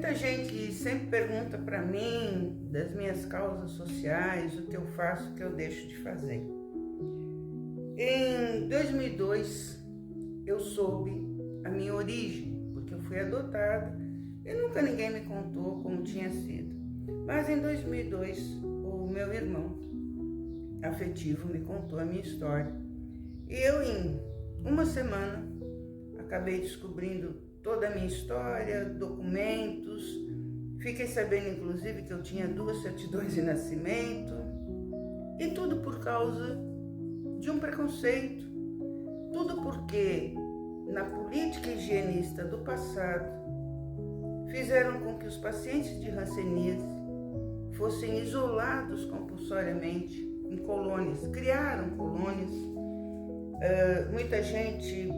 Muita gente sempre pergunta para mim das minhas causas sociais, o que eu faço, o que eu deixo de fazer. Em 2002, eu soube a minha origem, porque eu fui adotada e nunca ninguém me contou como tinha sido. Mas em 2002, o meu irmão afetivo me contou a minha história. E eu, em uma semana, acabei descobrindo toda a minha história, documentos. Fiquei sabendo, inclusive, que eu tinha 2 certidões de nascimento. E tudo por causa de um preconceito. Tudo porque, na política higienista do passado, fizeram com que os pacientes de hanseníase fossem isolados compulsoriamente em colônias. Criaram colônias. Muita gente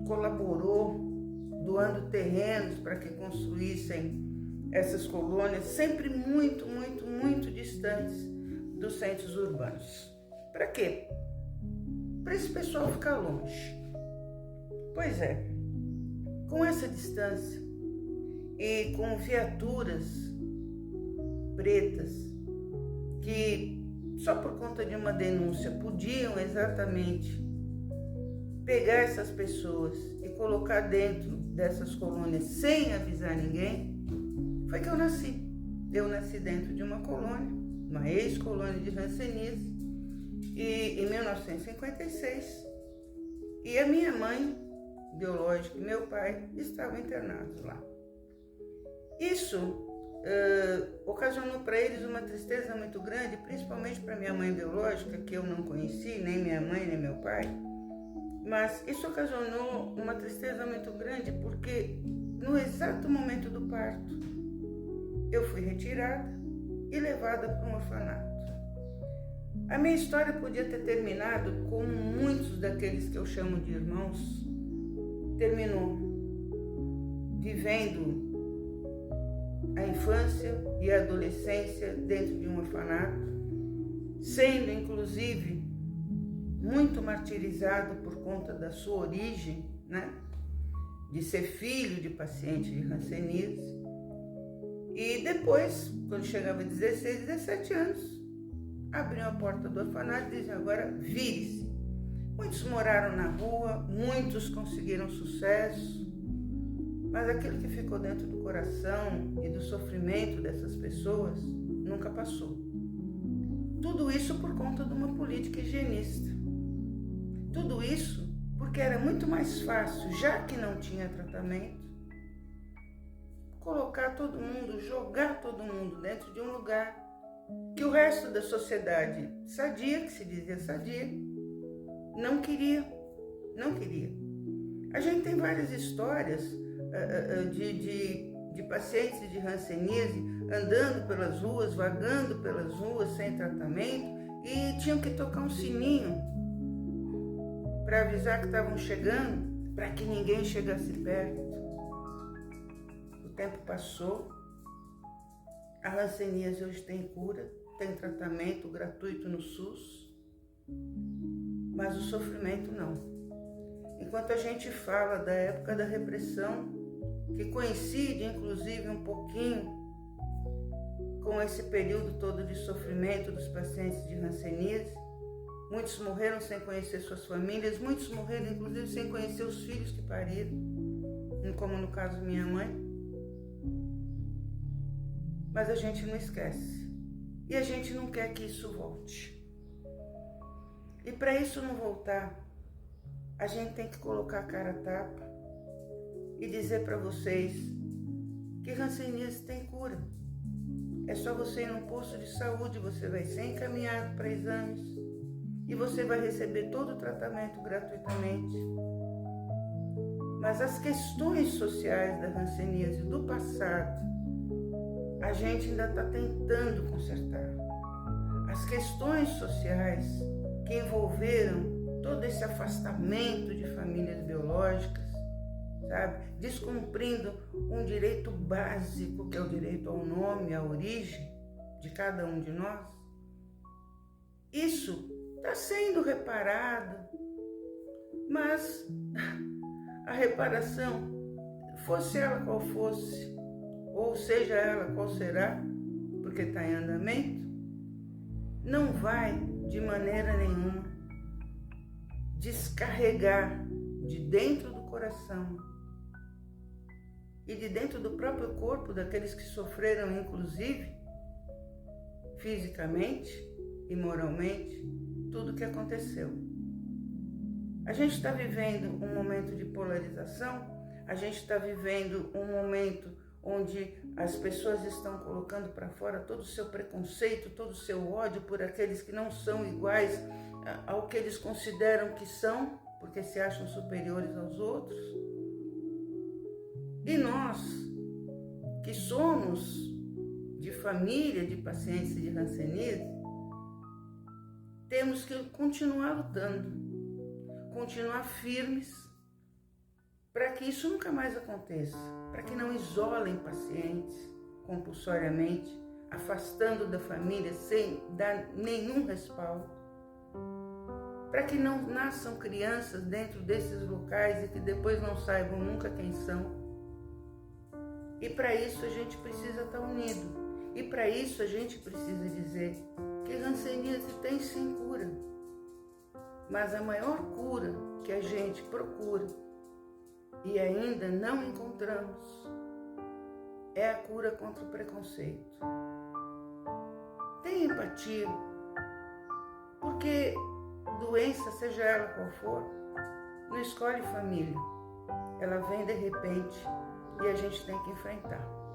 colaborou doando terrenos para que construíssem essas colônias, sempre muito distantes dos centros urbanos. Para quê? Para esse pessoal ficar longe. Pois é, com essa distância e com viaturas pretas que só por conta de uma denúncia podiam exatamente pegar essas pessoas e colocar dentro dessas colônias sem avisar ninguém, foi que eu nasci. Eu nasci dentro de uma colônia, uma ex-colônia de hanseníase, e em 1956, e a minha mãe biológica e meu pai estavam internados lá. Isso ocasionou para eles uma tristeza muito grande, principalmente para minha mãe biológica, que eu não conheci, nem minha mãe, nem meu pai. Mas isso ocasionou uma tristeza muito grande porque no exato momento do parto eu fui retirada e levada para um orfanato. A minha história podia ter terminado como muitos daqueles que eu chamo de irmãos terminou, vivendo a infância e a adolescência dentro de um orfanato, sendo inclusive muito martirizado por conta da sua origem, né? De ser filho de paciente de hanseníase. E depois, quando chegava a 16, 17 anos, abriam a porta do orfanato e diziam: agora vire-se. Muitos moraram na rua, muitos conseguiram sucesso, mas aquilo que ficou dentro do coração e do sofrimento dessas pessoas nunca passou. Tudo isso por conta de uma política higienista. Tudo isso porque era muito mais fácil, já que não tinha tratamento, colocar todo mundo, jogar todo mundo dentro de um lugar que o resto da sociedade sadia, que se dizia sadia, não queria. A gente tem várias histórias de pacientes de hanseníase andando pelas ruas, vagando pelas ruas sem tratamento e tinham que tocar um sininho para avisar que estavam chegando, para que ninguém chegasse perto. O tempo passou, a hanseníase hoje tem cura, tem tratamento gratuito no SUS, mas o sofrimento não. Enquanto a gente fala da época da repressão, que coincide inclusive um pouquinho com esse período todo de sofrimento dos pacientes de hanseníase, muitos morreram sem conhecer suas famílias, muitos morreram inclusive sem conhecer os filhos que pariram, como no caso minha mãe. Mas a gente não esquece. E a gente não quer que isso volte. E para isso não voltar, a gente tem que colocar a cara a tapa e dizer para vocês que hanseníase tem cura. É só você ir num posto de saúde, você vai ser encaminhado para exames e você vai receber todo o tratamento gratuitamente. Mas as questões sociais da hanseníase do passado, a gente ainda está tentando consertar. As questões sociais que envolveram todo esse afastamento de famílias biológicas, sabe? Descumprindo um direito básico, que é o direito ao nome, à origem de cada um de nós. Isso está sendo reparado, mas a reparação, fosse ela qual fosse, ou seja ela qual será, porque está em andamento, não vai de maneira nenhuma descarregar de dentro do coração e de dentro do próprio corpo daqueles que sofreram, inclusive fisicamente e moralmente, tudo o que aconteceu. A gente está vivendo um momento de polarização, a gente está vivendo um momento onde as pessoas estão colocando para fora todo o seu preconceito, todo o seu ódio por aqueles que não são iguais ao que eles consideram que são, porque se acham superiores aos outros. E nós, que somos de família de pacientes de hanseníase, temos que continuar lutando, continuar firmes, para que isso nunca mais aconteça, para que não isolem pacientes compulsoriamente, afastando da família sem dar nenhum respaldo, para que não nasçam crianças dentro desses locais e que depois não saibam nunca quem são. E para isso a gente precisa estar unido, e para isso a gente precisa dizer que hanseníase tem sim cura, mas a maior cura que a gente procura e ainda não encontramos é a cura contra o preconceito. Tenha empatia, porque doença, seja ela qual for, não escolhe família. Ela vem de repente e a gente tem que enfrentar.